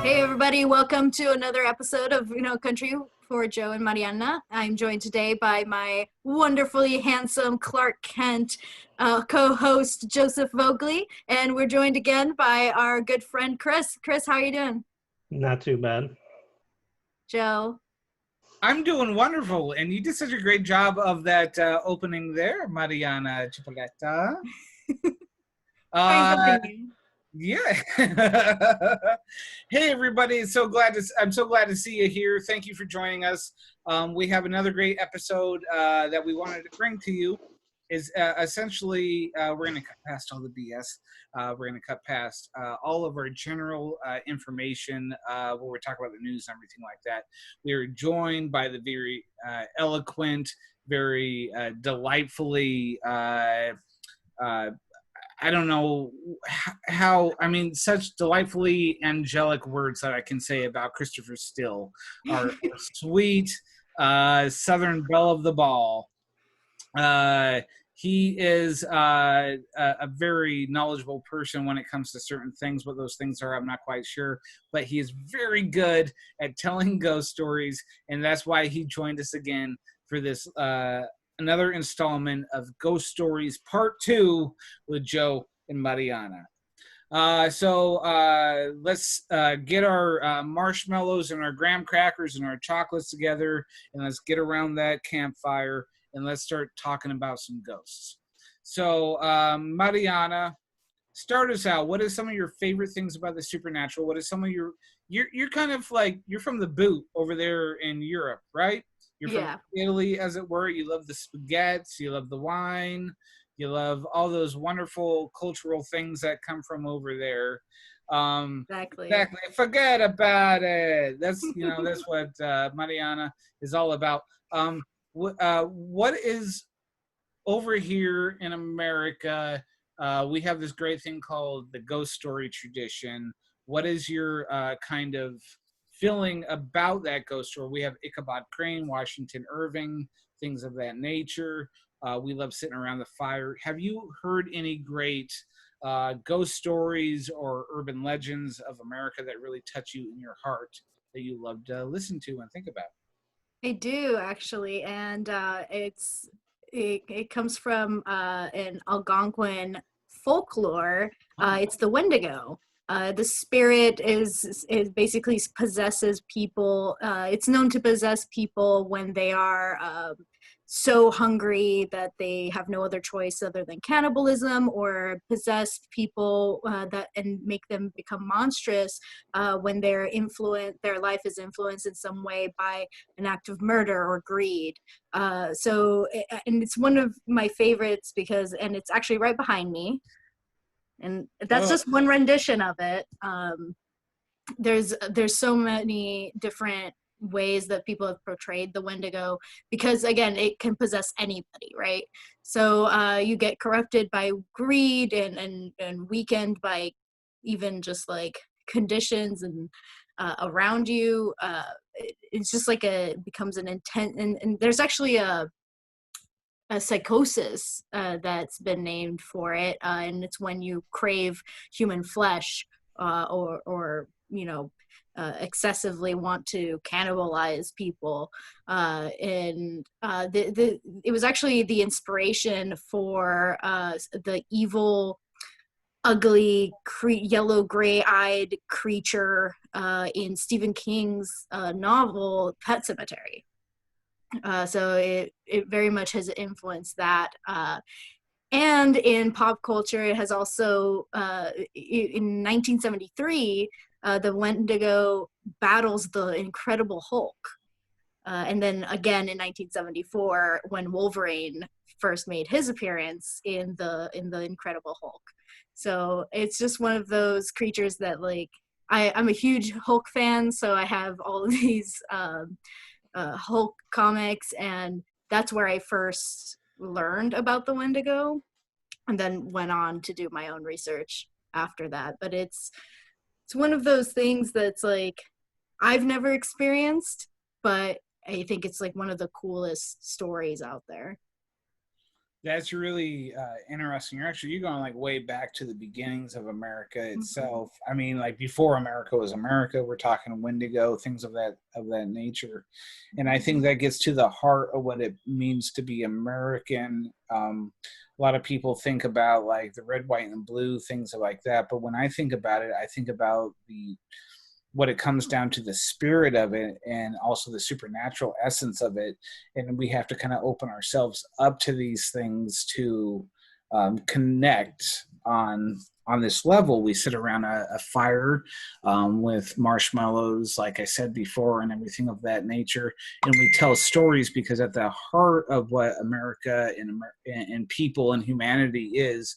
Hey everybody, welcome to another episode of Country for Joe and Mariana. I'm joined today by my wonderfully handsome Clark Kent co-host Joseph Vogley, and we're joined again by our good friend Chris. Chris, how are you doing? Not too bad. Joe? I'm doing wonderful, and you did such a great job of that opening there, Mariana Chipoletta. Yeah. Hey everybody, I'm so glad to see you here. Thank you for joining us. We have another great episode that we wanted to bring to you. Is essentially we're going to cut past all the BS. We're going to cut past all of our general information where we're talking about the news and everything like that. We are joined by the very eloquent, very delightfully I don't know how, I mean, such delightfully angelic words that I can say about Christopher Steele, our sweet Southern belle of the ball. He is a very knowledgeable person when it comes to certain things. What those things are, I'm not quite sure. But he is very good at telling ghost stories, and that's why he joined us again for this another installment of Ghost Stories Part 2 with Joe and Mariana. So let's get our marshmallows and our graham crackers and our chocolates together, and let's get around that campfire, and let's start talking about some ghosts. So Mariana, start us out. What is some of your favorite things about the supernatural? What is some of you're kind of like, you're from the boot over there in Europe, right? You're from Italy, as it were. You love the spaghettis. You love the wine. You love all those wonderful cultural things that come from over there. Exactly. Forget about it. That's that's what Mariana is all about. What is over here in America? We have this great thing called the ghost story tradition. What is your kind of feeling about that ghost story? We have Ichabod Crane, Washington Irving, things of that nature. We love sitting around the fire. Have you heard any great ghost stories or urban legends of America that really touch you in your heart that you love to listen to and think about? I do, actually, and it comes from an Algonquin folklore. It's the Wendigo. The spirit is basically possesses people. It's known to possess people when they are so hungry that they have no other choice other than cannibalism, or possess people and make them become monstrous when their life is influenced in some way by an act of murder or greed. And it's one of my favorites and it's actually right behind me. And that's just one rendition of it. There's so many different ways that people have portrayed the Wendigo, because again, it can possess anybody, right? So you get corrupted by greed and weakened by even just like conditions and around you. It's just like becomes an intent, and there's actually a psychosis that's been named for it, and it's when you crave human flesh or excessively want to cannibalize people. It was actually the inspiration for the evil, ugly, yellow gray-eyed creature in Stephen King's novel Pet Sematary. So it very much has influenced that. And in pop culture, it has also, in 1973, the Wendigo battles the Incredible Hulk. And then again in 1974, when Wolverine first made his appearance in the Incredible Hulk. So it's just one of those creatures that, like, I'm a huge Hulk fan, so I have all of these Hulk comics, and that's where I first learned about the Wendigo, and then went on to do my own research after that. But it's one of those things that's like, I've never experienced, but I think it's like one of the coolest stories out there. That's really interesting. You're going like way back to the beginnings of America Mhm. itself. I mean, like before America was America. We're talking Wendigo, things of that nature, and I think that gets to the heart of what it means to be American. A lot of people think about like the red, white, and blue, things like that. But when I think about it, I think about the what it comes down to, the spirit of it and also the supernatural essence of it, and we have to kind of open ourselves up to these things to connect on this level. We sit around a fire with marshmallows, like I said before, and everything of that nature, and we tell stories because at the heart of what America and people and humanity is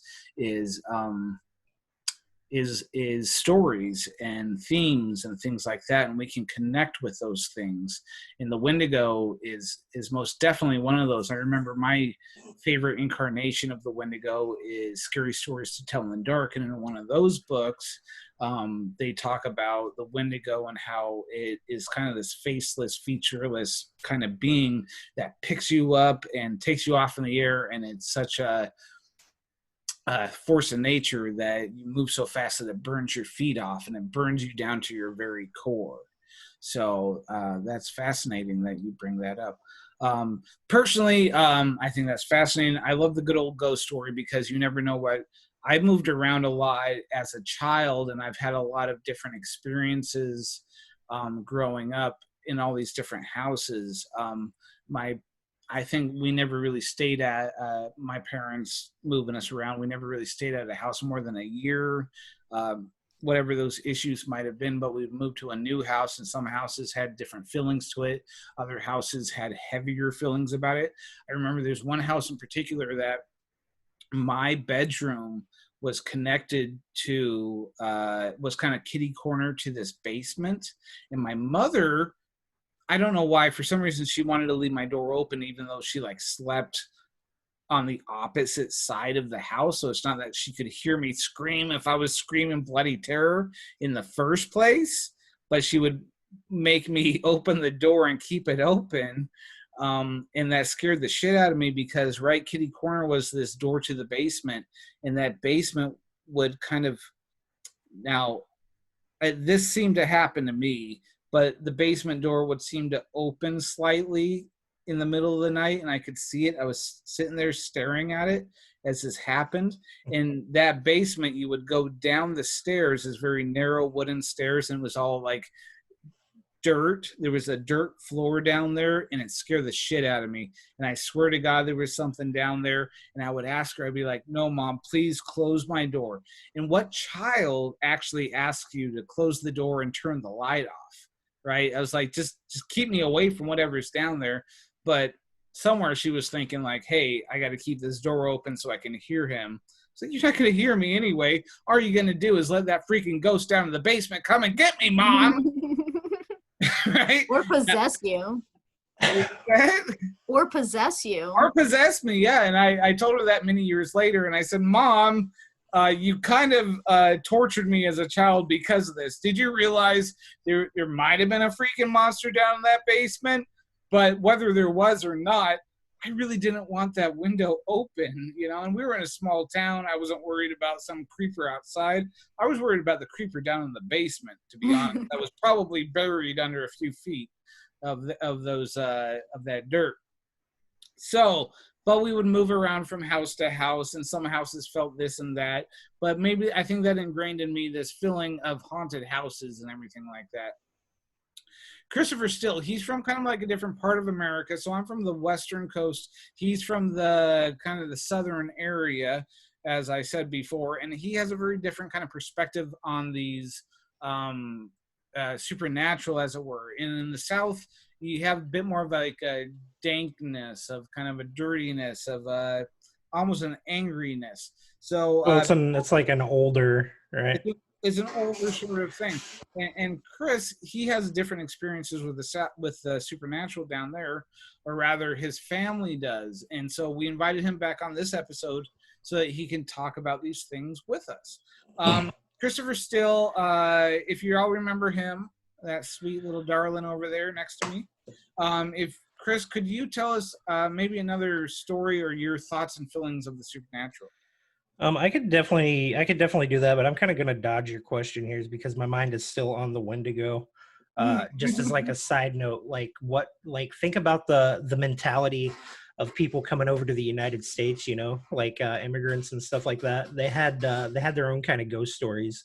stories and themes and things like that, and we can connect with those things, and the Wendigo is most definitely one of those. I remember my favorite incarnation of the Wendigo is Scary Stories to Tell in the Dark, and in one of those books they talk about the Wendigo and how it is kind of this faceless, featureless kind of being that picks you up and takes you off in the air, and it's such a force of nature that you move so fast that it burns your feet off and it burns you down to your very core. So that's fascinating that you bring that up. Personally, I think that's fascinating. I love the good old ghost story because you never know what. I moved around a lot as a child, and I've had a lot of different experiences growing up in all these different houses. My I think we never really stayed at my parents moving us around. We never really stayed at a house more than a year, um, whatever those issues might have been. But we moved to a new house, and some houses had different feelings to it. Other houses had heavier feelings about it. I remember there's one house in particular that my bedroom was connected to was kind of kitty corner to this basement, and my mother, I don't know why. For some reason, she wanted to leave my door open, even though she like slept on the opposite side of the house. So it's not that she could hear me scream if I was screaming bloody terror in the first place, but she would make me open the door and keep it open. And that scared the shit out of me because right kitty corner was this door to the basement, and that basement would kind of now this seemed to happen to me, but the basement door would seem to open slightly in the middle of the night, and I could see it. I was sitting there staring at it as this happened. In that basement, you would go down the stairs, as very narrow wooden stairs, and it was all like dirt. There was a dirt floor down there, and it scared the shit out of me. And I swear to God, there was something down there. And I would ask her, I'd be like, "No, mom, please close my door." And what child actually asks you to close the door and turn the light off? Right? I was like, just keep me away from whatever's down there. But somewhere she was thinking like, "Hey, I got to keep this door open so I can hear him." So you're not going to hear me anyway. All you're going to do is let that freaking ghost down in the basement come and get me, mom. Right? Or possess you. Or possess you. Or possess me, yeah. And I told her that many years later, and I said, "Mom, you kind of tortured me as a child because of this. Did you realize there might have been a freaking monster down in that basement? But whether there was or not, I really didn't want that window open, you know." And we were in a small town. I wasn't worried about some creeper outside. I was worried about the creeper down in the basement, to be honest. That was probably buried under a few feet of those of that dirt. So, but we would move around from house to house, and some houses felt this and that. But maybe I think that ingrained in me this feeling of haunted houses and everything like that. Christopher Steele, he's from kind of like a different part of America. So I'm from the western coast. He's from the kind of the southern area, as I said before, and he has a very different kind of perspective on these um, supernatural, as it were. And in the south, you have a bit more of like a dankness, of kind of a dirtiness, of almost an angriness. So Oh, it's like an older, right? it's an older sort of thing. And Chris, he has different experiences with the supernatural down there, or rather, his family does. And so we invited him back on this episode so that he can talk about these things with us. Christopher Steele, if you all remember him, that sweet little darling over there next to me. If Chris, could you tell us maybe another story or your thoughts and feelings of the supernatural? I could definitely do that, but I'm kind of gonna dodge your question here, is because my mind is still on the Wendigo. Just as like a side note, think about the mentality of people coming over to the United States, like immigrants and stuff like that. They had their own kind of ghost stories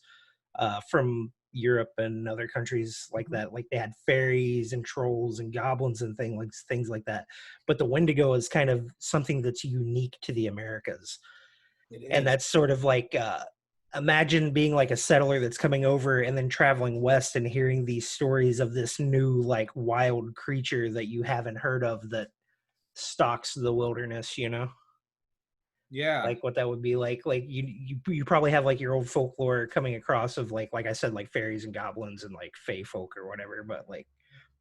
from Europe and other countries like that. Like they had fairies and trolls and goblins and things like that. But the Wendigo is kind of something that's unique to the Americas. It And is. that's sort of like imagine being like a settler that's coming over and then traveling west and hearing these stories of this new like wild creature that you haven't heard of that stalks the wilderness, Yeah. like what that would be like you probably have like your old folklore coming across of like I said, like fairies and goblins and like fae folk or whatever, but like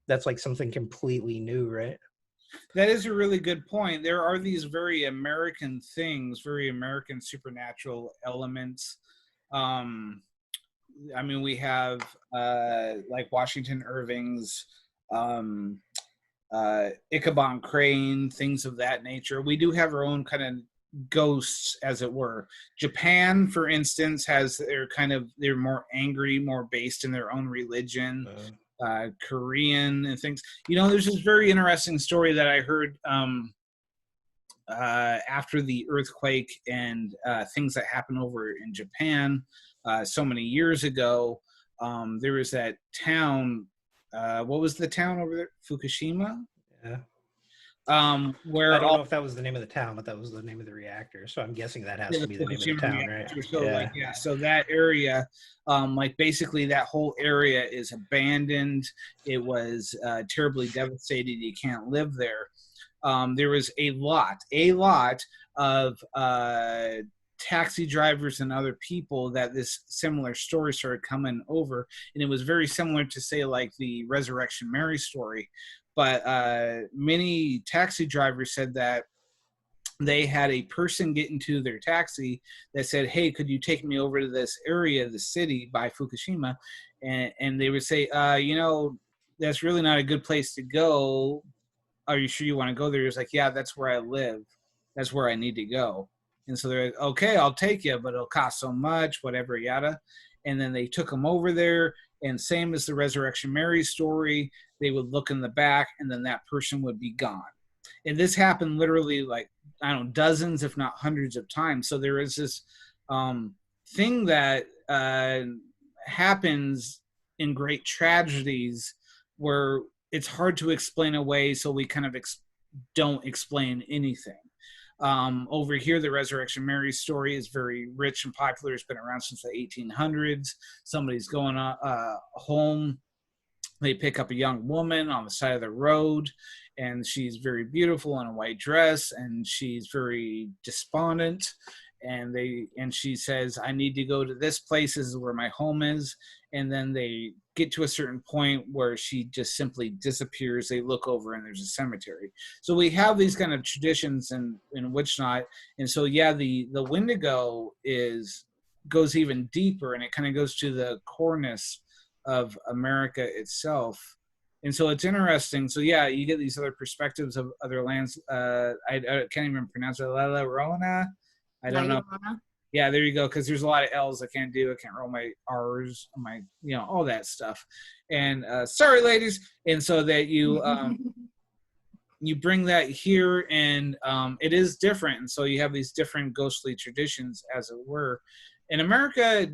that's like something completely new, right? That is a really good point. There are these very American things, very American supernatural elements. Um, I mean, we have like Washington Irving's um, Ichabod Crane, things of that nature. We do have our own kind of ghosts, as it were. Japan, for instance, has they're more angry, more based in their own religion. Korean and things. There's this very interesting story that I heard after the earthquake and things that happened over in Japan so many years ago. There was that town. What was the town over there? Fukushima. Yeah. I Where don't all know if that was the name of the town, but that was the name of the reactor. So I'm guessing that has to the be the name of the Fukushima town, right? reactor. So Yeah. so that area, like basically that whole area is abandoned. It was terribly devastated. You can't live there. There was a lot of taxi drivers and other people that this similar story started coming over, and it was very similar to, say, like the Resurrection Mary story. But many taxi drivers said that they had a person get into their taxi that said, "Hey, could you take me over to this area of the city by Fukushima?" And they would say, that's really not a good place to go. Are you sure you want to go there? He was like, "Yeah, that's where I live. That's where I need to go." And so they're like, "Okay, I'll take you, but it'll cost so much, whatever, yada." And then they took him over there, and same as the Resurrection Mary story, they would look in the back, and then that person would be gone. And this happened literally, like, I don't know, dozens, if not hundreds of times. So there is this thing that happens in great tragedies where it's hard to explain away, so we kind of don't explain anything. Over here, the Resurrection Mary story is very rich and popular. It's been around since the 1800s. Somebody's going home. They pick up a young woman on the side of the road, and she's very beautiful in a white dress, and she's very despondent. And she says, "I need to go to this place. This is where my home is." And then they get to a certain point where she just simply disappears. They look over, and there's a cemetery. So we have these kind of traditions and which not. And so the Wendigo goes even deeper, and it kind of goes to the coreness of America itself. And so it's interesting. So you get these other perspectives of other lands. I can't even pronounce it. La Llorona. I don't know. Yeah, there you go. Because there's a lot of L's I can't do. I can't roll my R's, all that stuff. And sorry, ladies. And so that you you bring that here, and it is different. And so you have these different ghostly traditions, as it were. In America,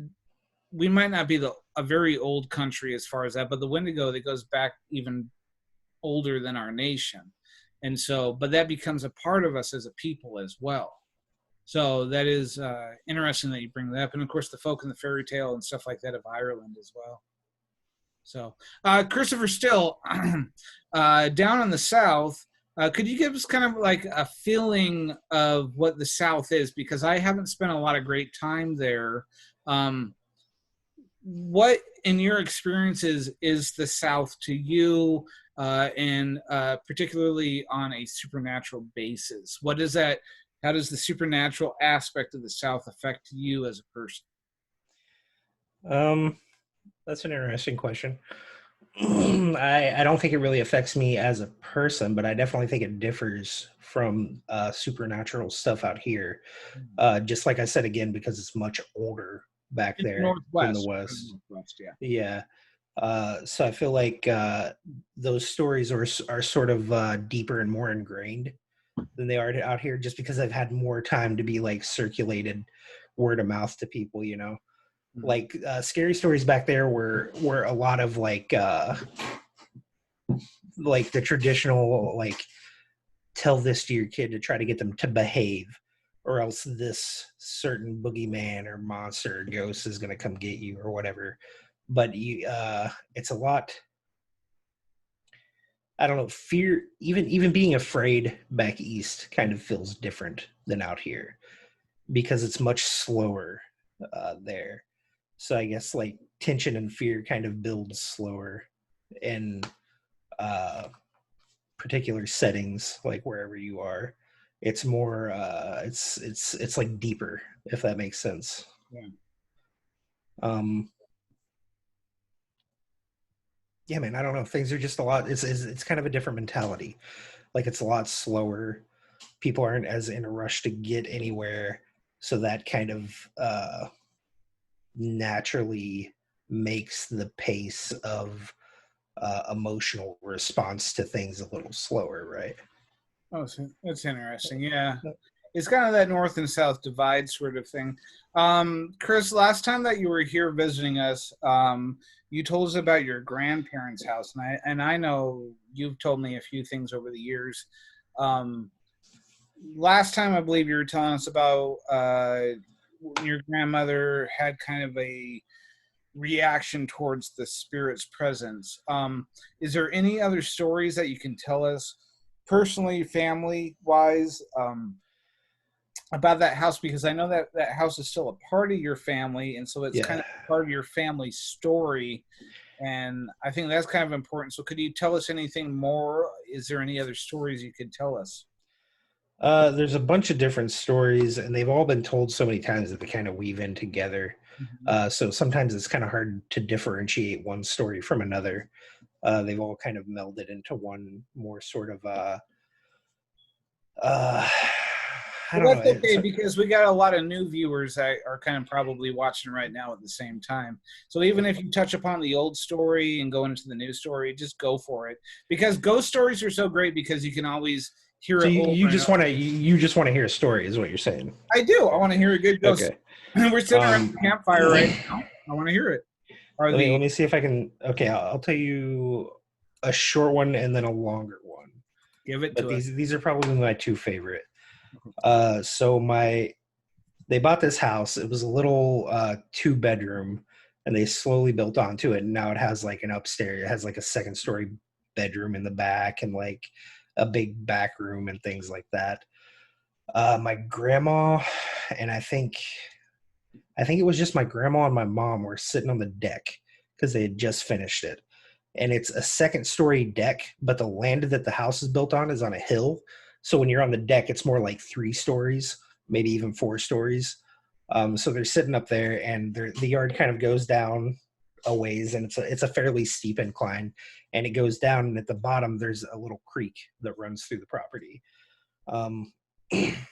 we might not be a very old country as far as that, but the Wendigo, that goes back even older than our nation. And so, but that becomes a part of us as a people as well. So that is interesting that you bring that up. And of course, the folk and the fairy tale and stuff like that of Ireland as well. So, Christopher Steele, down in the South, could you give us kind of like a feeling of what the South is? Because I haven't spent a lot of great time there. What, in your experiences, is the South to you, and particularly on a supernatural basis? What is that? How does the supernatural aspect of the South affect you as a person? That's an interesting question. I don't think it really affects me as a person, but I definitely think it differs from supernatural stuff out here. Just like I said again, because it's much older back It's there than the Northwest. West. Northwest, yeah. Yeah. So I feel like those stories are sort of deeper and more ingrained than they are out here, just because I've had more time to be like circulated word of mouth to people. Mhm. Like scary stories back there were a lot of like the traditional like tell this to your kid to try to get them to behave, or else this certain boogeyman or monster or ghost is going to come get you or whatever. But it's a lot. I don't know. Fear, even being afraid back east, kind of feels different than out here because it's much slower there. So I guess like tension and fear kind of builds slower in uh, particular settings, like wherever you are. It's more it's like deeper, if that makes sense. Yeah. Um yeah, man, I don't know. Things are just a lot it's kind of a different mentality. Like it's a lot slower. People aren't as in a rush to get anywhere, so that kind of naturally makes the pace of emotional response to things a little slower, right? Oh, so that's interesting. Yeah. It's kind of that north and south divide sort of thing. Chris, last time that you were here visiting us, you told us about your grandparents' house, and I know you've told me a few things over the years. Um, Last time I believe you were telling us about when your grandmother had kind of a reaction towards the spirit's presence. Is there any other stories that you can tell us personally, family wise, about that house? Because I know that that house is still a part of your family, and so it's kind Yeah. of part of your family story. And I think that's kind of important. So, could you tell us anything more? Is there any other stories you could tell us? There's a bunch of different stories, and they've all been told so many times that they kind of weave in together. Mhm. So sometimes it's kind of hard to differentiate one story from another. They've all kind of melded into one more sort of uh, I Well, don't know. that's okay because we got a lot of new viewers that are kind of probably watching right now at the same time. So even if you touch upon the old story and go into the new story, just go for it. Because ghost stories are so great because you can always hear So it you over and just over. want to you just want to hear a story, is what you're saying? I do. I want to hear a good ghost. Okay. We're sitting around Um, the campfire right now. I want to hear it. Are let the me see if I can. Okay, I'll tell you a short one and then a longer one. give it But to us? these are probably my two favorite. So they bought this house. It was a little 2 bedroom, and they slowly built onto it. And now it has like an upstairs. It has like a second story bedroom in the back and like a big back room and things like that. My grandma and I think it was just my grandma and my mom were sitting on the deck because they had just finished it. And it's a second story deck, but the land that the house is built on is on a hill. So when you're on the deck, it's more like 3 stories, maybe even 4 stories. So they're sitting up there, and the yard kind of goes down a ways, and it's a fairly steep incline, and it goes down. And at the bottom, there's a little creek that runs through the property. Um,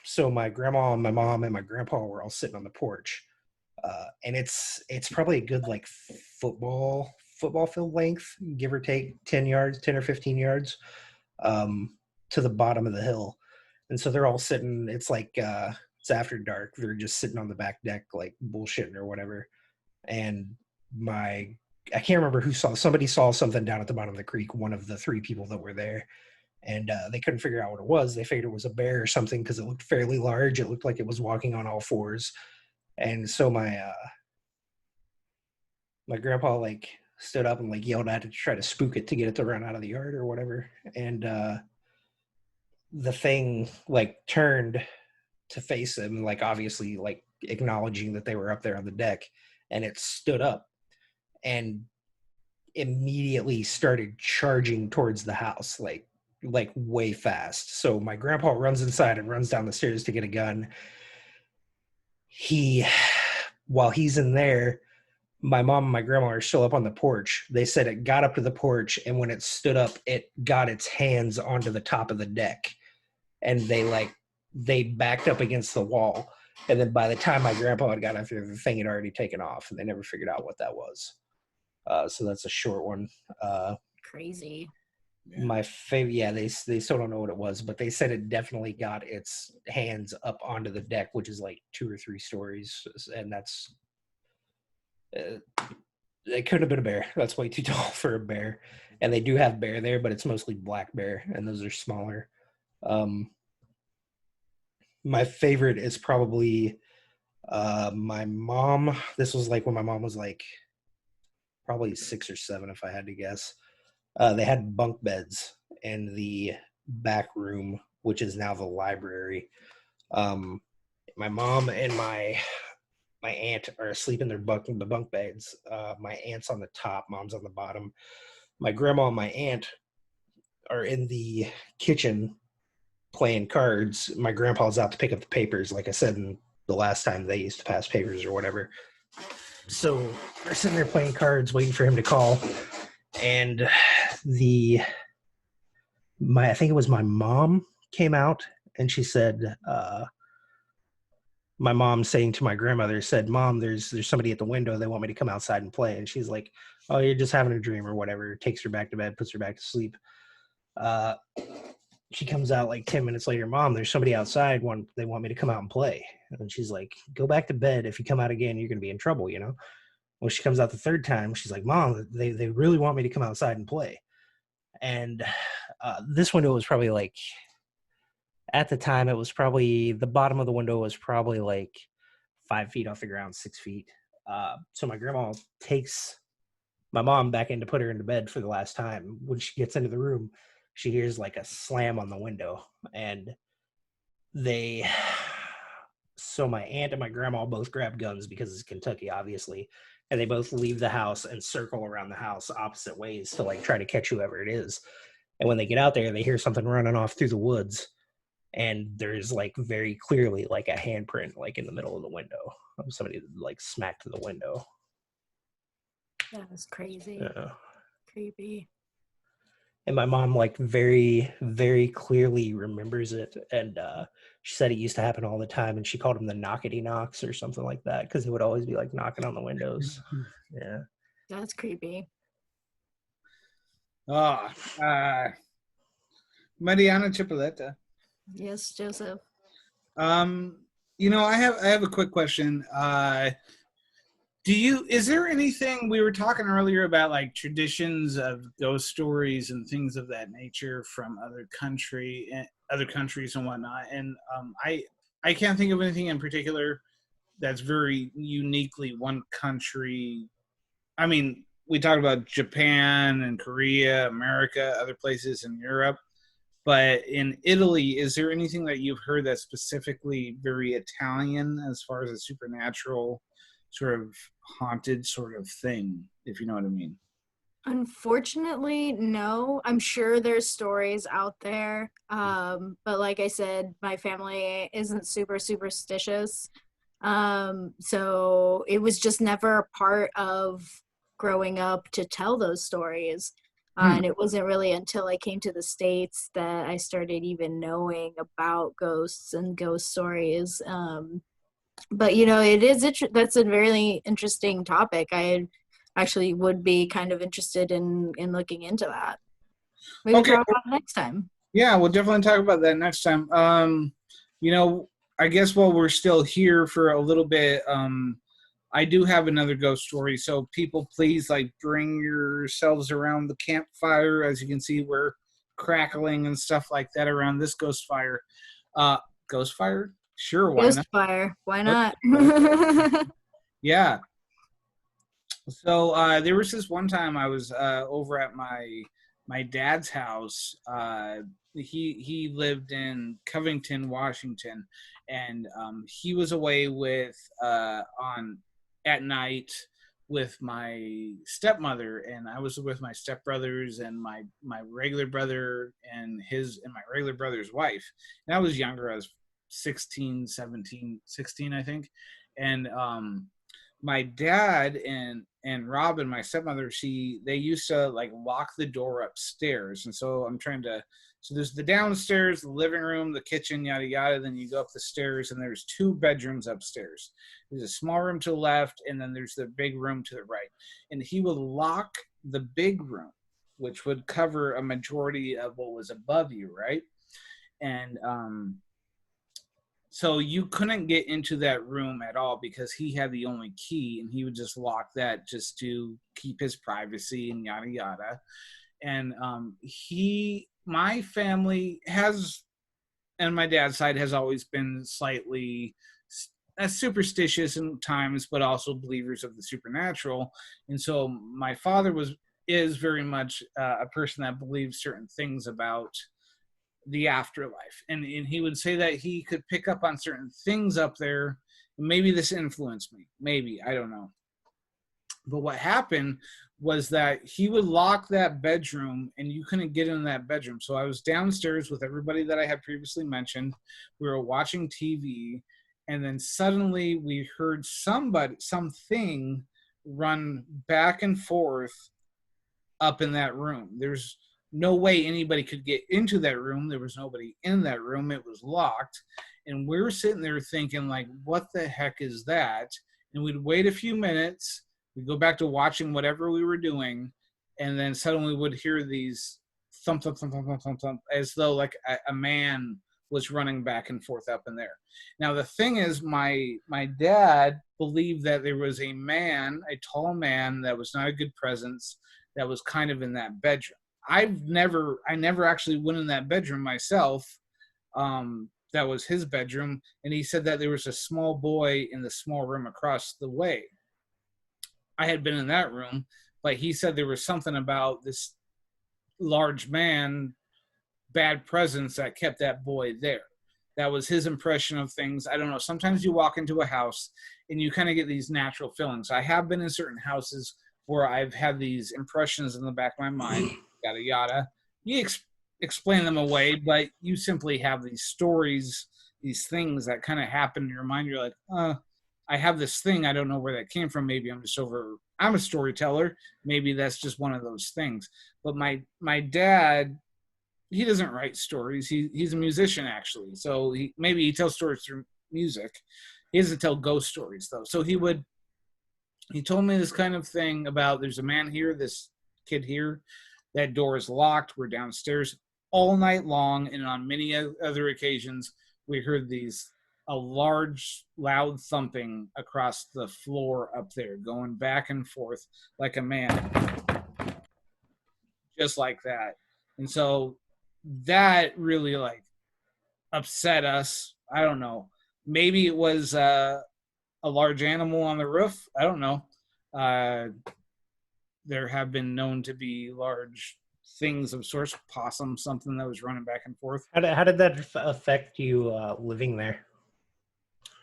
so my grandma and my mom and my grandpa were all sitting on the porch, and it's probably a good like football field length, give or take 10 yards, 10 or 15 yards, um, to the bottom of the hill. And so they're all sitting. It's like it's after dark. They're just sitting on the back deck, like bullshitting or whatever. And my I can't remember who saw somebody saw something down at the bottom of the creek. One of the 3 people that were there, and they couldn't figure out what it was. They figured it was a bear or something because it looked fairly large. It looked like it was walking on all fours. And so my grandpa like stood up and like yelled at it to try to spook it to get it to run out of the yard or whatever. And the thing like turned to face him, like obviously like acknowledging that they were up there on the deck, and it stood up and immediately started charging towards the house, like way fast. So my grandpa runs inside and runs down the stairs to get a gun. He While he's in there, my mom and my grandma are still up on the porch. They said it got up to the porch, and when it stood up, it got its hands onto the top of the deck, and they backed up against the wall. And then by the time my grandpa had got up there, the thing had already taken off, and they never figured out what that was. So that's a short one. Crazy. My favorite, yeah, they still don't know what it was, but they said it definitely got its hands up onto the deck, which is like 2 or 3 stories, and that's it couldn't have been a bear. That's way too tall for a bear. And they do have bear there, but it's mostly black bear, and those are smaller. My favorite is probably my mom. This was like when my mom was like probably 6 or 7, if I had to guess. They had bunk beds in the back room, which is now the library. My mom and my aunt are asleep in the bunk beds. My aunt's on the top, mom's on the bottom. My grandma and my aunt are in the kitchen playing cards. My grandpa's out to pick up the papers, like I said in the last time they used to pass papers or whatever. So they're sitting there playing cards, waiting for him to call. And I think it was my mom came out, and she said, my mom saying to my grandmother said, "Mom, there's somebody at the window. They want me to come outside and play." And she's like, "Oh, you're just having a dream or whatever." Takes her back to bed, puts her back to sleep. She comes out like 10 minutes later. "Mom, there's somebody outside. They want me to come out and play." And she's like, "Go back to bed. If you come out again, you're going to be in trouble, you know?" When she comes out the third time, she's like, "Mom, they really want me to come outside and play." And this window was probably like, at the time, it was probably, the bottom of the window was probably like 5 feet off the ground, 6 feet. So my grandma takes my mom back in to put her into bed for the last time. When she gets into the room, she hears like a slam on the window. And so my aunt and my grandma both grab guns because it's Kentucky, obviously. And they both leave the house and circle around the house opposite ways to like try to catch whoever it is. And when they get out there, they hear something running off through the woods. And there's like very clearly like a handprint like in the middle of the window of somebody like smacked the window. That was crazy. Yeah. Creepy. And my mom like very, very clearly remembers it. And she said it used to happen all the time, and she called them the knockety knocks or something like that because it would always be like knocking on the windows. Yeah. That's creepy. Mariana Chipoletta. Yes, Joseph. I have a quick question. Is there anything, we were talking earlier about like traditions of ghost stories and things of that nature from other countries and whatnot, and I can't think of anything in particular that's very uniquely one country. I mean, we talked about Japan and Korea, America, other places in Europe, but in Italy, is there anything that you've heard that's specifically very Italian as far as a supernatural sort of haunted sort of thing, if you know what I mean? Unfortunately, no. I'm sure there's stories out there. But like I said, my family isn't super superstitious. So it was just never a part of growing up to tell those stories. And it wasn't really until I came to the States that I started even knowing about ghosts and ghost stories. But that's a really interesting topic. I actually would be kind of interested in looking into that. We can talk about it next time. Yeah, we'll definitely talk about that next time. I guess while we're still here for a little bit, I do have another ghost story. So people, please like bring yourselves around the campfire. As you can see, we're crackling and stuff like that around this ghost fire. Ghost fire? Sure, why ghost not? Fire, why not? Yeah. So there was this one time I was over at my dad's house. He lived in Covington, Washington, and he was away with at night with my stepmother, and I was with my stepbrothers and my regular brother and my regular brother's wife. And I was younger. I was 16, 17, 16, I think. And my dad and Robin, my stepmother, they used to like lock the door upstairs. And so so there's the downstairs, the living room, the kitchen, yada yada. Then you go up the stairs, and there's 2 bedrooms upstairs. There's a small room to the left, and then there's the big room to the right. And he would lock the big room, which would cover a majority of what was above you, right? And so you couldn't get into that room at all because he had the only key, and he would just lock that just to keep his privacy and yada yada. And my family has, and my dad's side has always been slightly superstitious in times, but also believers of the supernatural. And so my father is very much a person that believes certain things about the afterlife, and he would say that he could pick up on certain things up there. Maybe this influenced me, maybe, I don't know. But what happened was that he would lock that bedroom, and you couldn't get in that bedroom. So I was downstairs with everybody that I had previously mentioned. We were watching TV, and then suddenly we heard something run back and forth up in that room. There's no way anybody could get into that room. There was nobody in that room. It was locked. And we were sitting there thinking, like, what the heck is that? And we'd wait a few minutes. We'd go back to watching whatever we were doing. And then suddenly we'd hear these thump, thump, thump, thump, thump, thump, thump, as though like a man was running back and forth up in there. Now, the thing is, my dad believed that there was a tall man that was not a good presence, that was kind of in that bedroom. I never actually went in that bedroom myself. That was his bedroom. And he said that there was a small boy in the small room across the way. I had been in that room, but he said there was something about this large man, bad presence, that kept that boy there. That was his impression of things. I don't know. Sometimes you walk into a house and you kind of get these natural feelings. I have been in certain houses where I've had these impressions in the back of my mind, yada yada. You explain them away, but you simply have these stories, these things that kind of happen in your mind. You're like, I have this thing. I don't know where that came from. Maybe I'm a storyteller. Maybe that's just one of those things. But my dad, he doesn't write stories. He's a musician, actually. So maybe he tells stories through music. He doesn't tell ghost stories, though. So he told me this kind of thing about, there's a man here, this kid here, that door is locked. We're downstairs all night long, and on many other occasions, we heard a large, loud thumping across the floor up there, going back and forth like a man, just like that. And so that really like upset us. I don't know. Maybe it was a large animal on the roof. I don't know. There have been known to be large things of sorts, possum, something that was running back and forth. How did that affect you living there?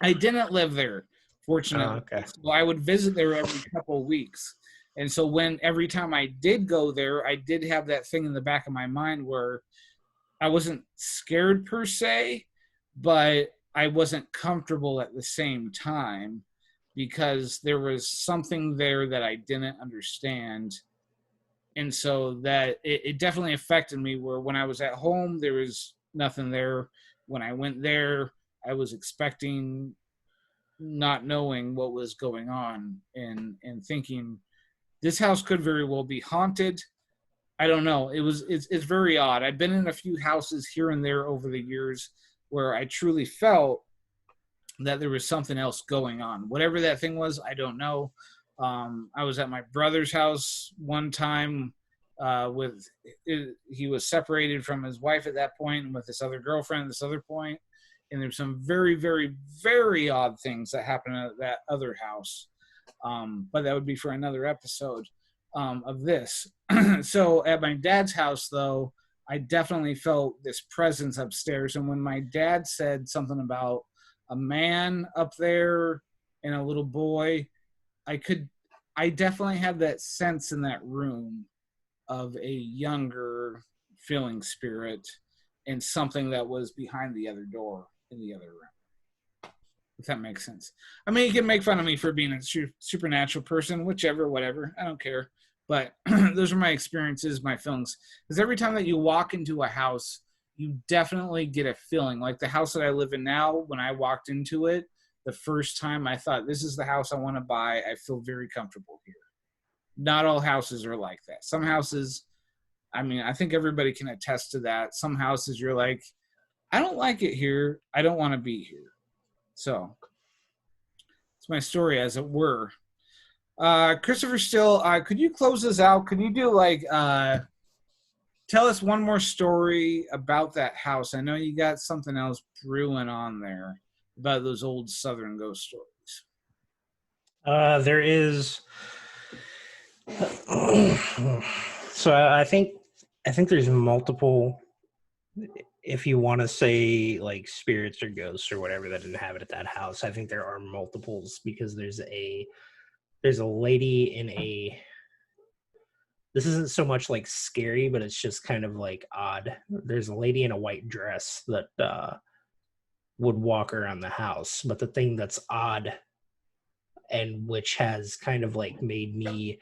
I didn't live there, fortunately. Oh, okay. So I would visit there every couple of weeks. And so every time I did go there, I did have that thing in the back of my mind where I wasn't scared per se, but I wasn't comfortable at the same time, because there was something there that I didn't understand. And so that it definitely affected me, where when I was at home, there was nothing there. When I went there, I was expecting, not knowing what was going on, and thinking this house could very well be haunted. I don't know. It's very odd. I've been in a few houses here and there over the years where I truly felt that there was something else going on. Whatever that thing was, I don't know. I was at my brother's house one time he was separated from his wife at that point, and with this other girlfriend at this other point. And there's some very, very, very odd things that happened at that other house. But that would be for another episode of this. So at my dad's house, though, I definitely felt this presence upstairs. And when my dad said something about a man up there and a little boy, I definitely had that sense in that room of a younger feeling spirit and something that was behind the other door in the other room. if that makes sense. I mean, you can make fun of me for being a supernatural person, whichever, whatever. I don't care. But those are my experiences, my feelings. Because every time that you walk into a house, you definitely get a feeling. Like the house that I live in now, when I walked into it, the first time I thought, this is the house I want to buy. I feel very comfortable here. Not all houses are like that. Some houses, I mean, I think everybody can attest to that. Some houses you're like, I don't like it here. I don't want to be here. So it's my story, as it were. Christopher Steele, could you close this out? Could you do like tell us one more story about that house? I know you got something else brewing on there about those old Southern ghost stories. There is. So I think there's multiple. If you want to say like spirits or ghosts or whatever that inhabit that house, I think there are multiples, because there's a lady in a. This isn't so much like scary, but it's just kind of like odd. There's a lady in a white dress that would walk around the house. But the thing that's odd, and which has kind of like made me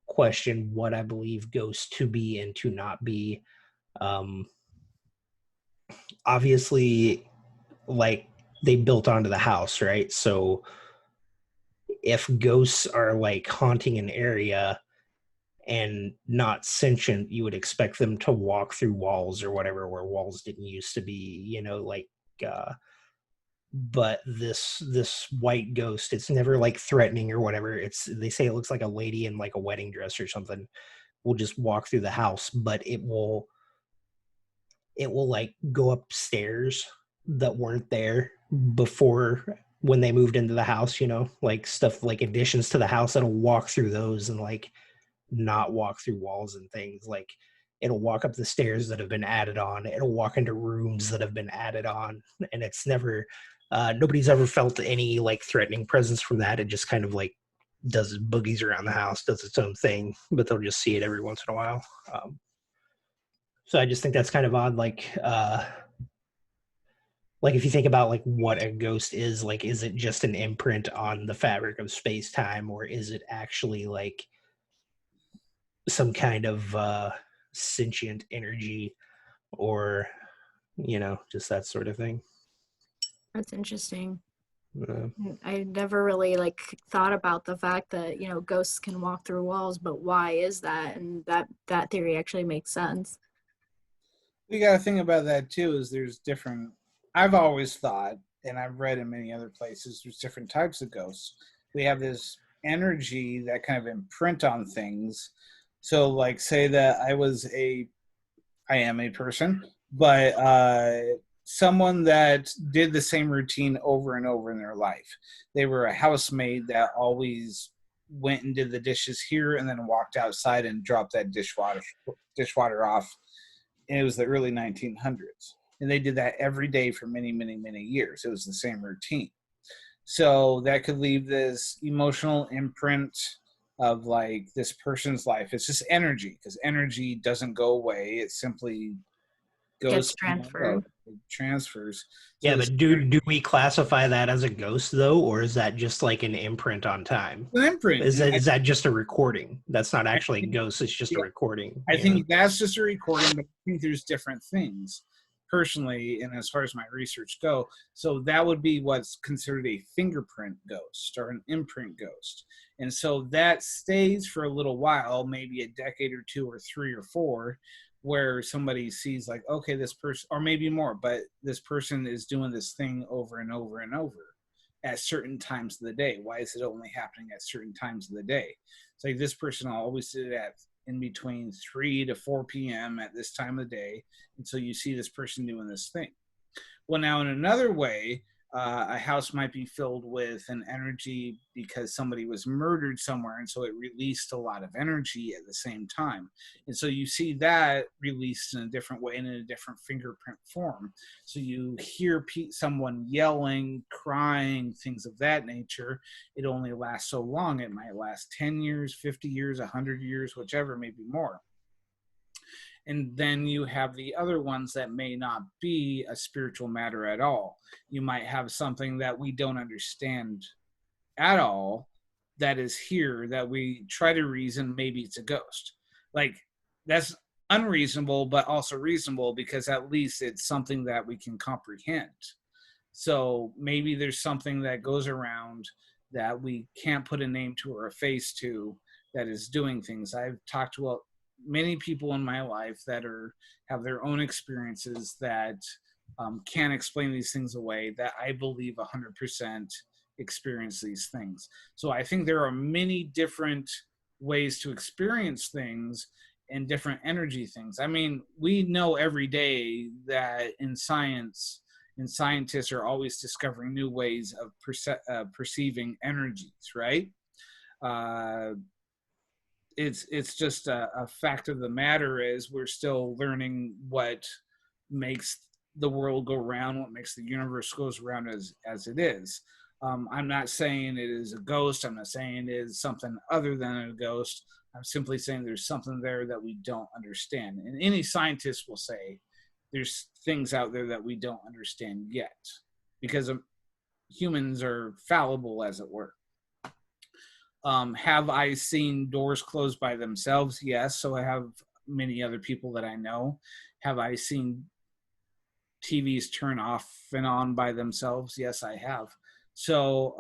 question what I believe ghosts to be and to not be, obviously, like, they built onto the house, right? So if ghosts are like haunting an area and not sentient, you would expect them to walk through walls or whatever, where walls didn't used to be, like but this white ghost, it's never like threatening or whatever. They say it looks like a lady in like a wedding dress or something, will just walk through the house, but it will like go upstairs that weren't there before, when they moved into the house, like stuff like additions to the house, that'll walk through those and like not walk through walls and things. Like, it'll walk up the stairs that have been added on, it'll walk into rooms that have been added on, and it's never nobody's ever felt any like threatening presence from that. It just kind of like does boogies around the house, does its own thing, but they'll just see it every once in a while. So I just think that's kind of odd. Like if you think about like what a ghost is, like, is it just an imprint on the fabric of space time, or is it actually like some kind of sentient energy, or just that sort of thing? That's interesting. uh, I never really like thought about the fact that ghosts can walk through walls, but why is that? And that theory actually makes sense. We got to think about that too. Is there's different. I've always thought, and I've read in many other places, there's different types of ghosts. We have this energy that kind of imprint on things. So, like, say that I am a person, but someone that did the same routine over and over in their life. They were a housemaid that always went and did the dishes here and then walked outside and dropped that dishwater off. And it was the early 1900s. And they did that every day for many, many, many years. It was the same routine. So that could leave this emotional imprint of like this person's life. It's just energy, because energy doesn't go away. It simply goes Gets transferred. it transfers. yeah, So but do we classify that as a ghost though, or is that just like an imprint on time? an imprint. Is that just a recording? That's not actually a think, ghost, it's just a recording. I think that's just a recording, but I think there's different things personally, and as far as my research go. So that would be what's considered a fingerprint ghost or an imprint ghost. And so that stays for a little while, maybe a decade or two or three or four, where somebody sees like, okay, this person, or maybe more, but this person is doing this thing over and over and over at certain times of the day. Why is it only happening at certain times of the day? It's like this person always did it at in between 3 to 4 p.m. at this time of the day. And so you see this person doing this thing. Well, now in another way, a house might be filled with an energy because somebody was murdered somewhere, and so it released a lot of energy at the same time. And so you see that released in a different way and in a different fingerprint form. So you hear someone yelling, crying, things of that nature. It only lasts so long. It might last 10 years, 50 years, 100 years, whichever, maybe more. And then you have the other ones that may not be a spiritual matter at all. You might have something that we don't understand at all that is here that we try to reason maybe it's a ghost. Like, that's unreasonable, but also reasonable, because at least it's something that we can comprehend. So maybe there's something that goes around that we can't put a name to or a face to that is doing things. I've talked to many people in my life that have their own experiences that can't explain these things away, that I believe 100% experience these things. So I think there are many different ways to experience things and different energy things. I mean, we know every day that in science, and scientists are always discovering new ways of perceiving energies, right? It's just a fact of the matter is we're still learning what makes the world go round, what makes the universe goes around as it is. I'm not saying it is a ghost. I'm not saying it is something other than a ghost. I'm simply saying there's something there that we don't understand. And any scientist will say there's things out there that we don't understand yet, because humans are fallible, as it were. Have I seen doors closed by themselves? Yes. So I have many other people that I know. Have I seen TVs turn off and on by themselves? Yes, I have. So,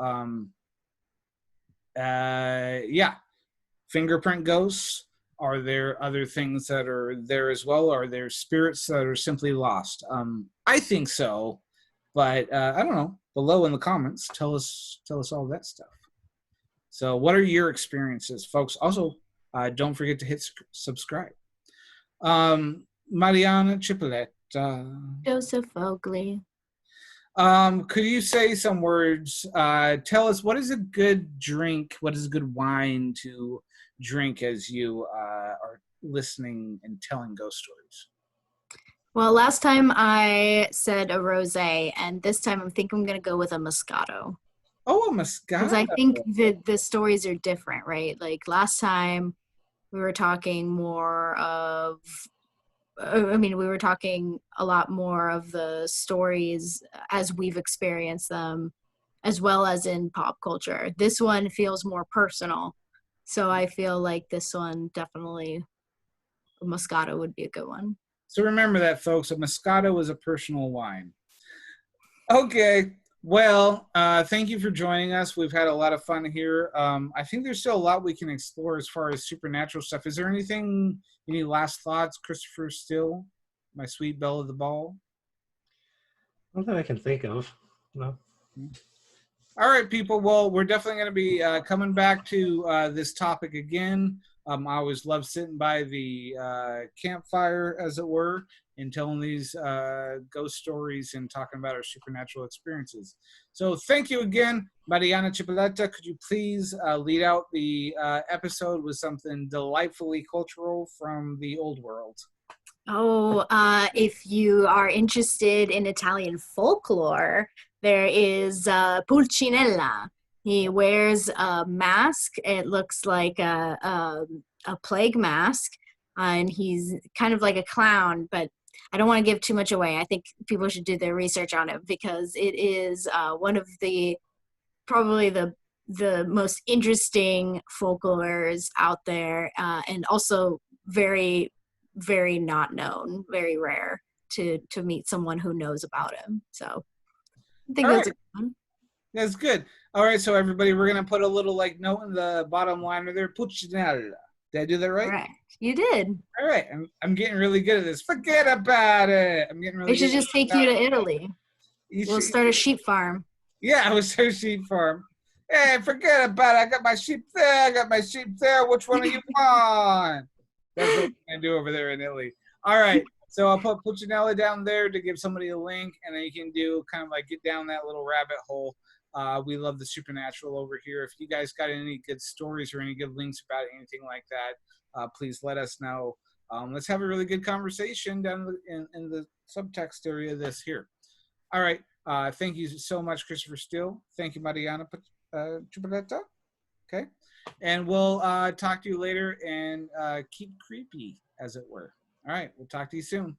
yeah. Fingerprint ghosts. Are there other things that are there as well? Are there spirits that are simply lost? I think so, but I don't know. Below in the comments, tell us all that stuff. So what are your experiences, folks? Also, don't forget to hit subscribe. Mariana Chipoletta. Joseph Oakley. Could you say some words? Tell us, what is a good drink? What is a good wine to drink as you are listening and telling ghost stories? Well, last time I said a rosé, and this time I think I'm going to go with a Moscato. Oh, a Moscato. Because I think the stories are different, right? Like last time we were talking more of, we were talking a lot more of the stories as we've experienced them, as well as in pop culture. This one feels more personal. So I feel like this one definitely, a Moscato would be a good one. So remember that, folks. A Moscato is a personal wine. Okay. Well, thank you for joining us. We've had a lot of fun here. I think there's still a lot we can explore as far as supernatural stuff. Is there any last thoughts, Christopher Steele, my sweet belle of the ball? Not that I can think of. No. All right, people. Well, we're definitely going to be coming back to this topic again. I always love sitting by the campfire, as it were, and telling these ghost stories and talking about our supernatural experiences. So thank you again, Mariana Chipoletta. Could you please lead out the episode with something delightfully cultural from the old world? Oh, if you are interested in Italian folklore, there is Pulcinella. He wears a mask. It looks like a plague mask, and he's kind of like a clown, but I don't want to give too much away. I think people should do their research on it, because it is one of probably the most interesting folklores out there, and also very, very not known, very rare to meet someone who knows about him. So I think that's a good one. That's good. All right, so everybody, we're gonna put a little note in the bottom line of there. Pulcinella. Did I do that right? Correct. You did. All right, I'm getting really good at this. Forget about it. I'm getting really. We should just take you to Italy. We'll start a sheep farm. Yeah, I was start a sheep farm. Hey, forget about it. I got my sheep there. I got my sheep there. Which one do you want? That's what we're gonna do over there in Italy. All right. So I'll put Pulcinella down there to give somebody a link, and then you can do kind of get down that little rabbit hole. We love the supernatural over here. If you guys got any good stories or any good links about anything like that, please let us know. Let's have a really good conversation down in the subtext area of this here. All right. Thank you so much, Christopher Steele. Thank you, Mariana Chipoletta. Okay. And we'll talk to you later, and keep creepy, as it were. All right. We'll talk to you soon.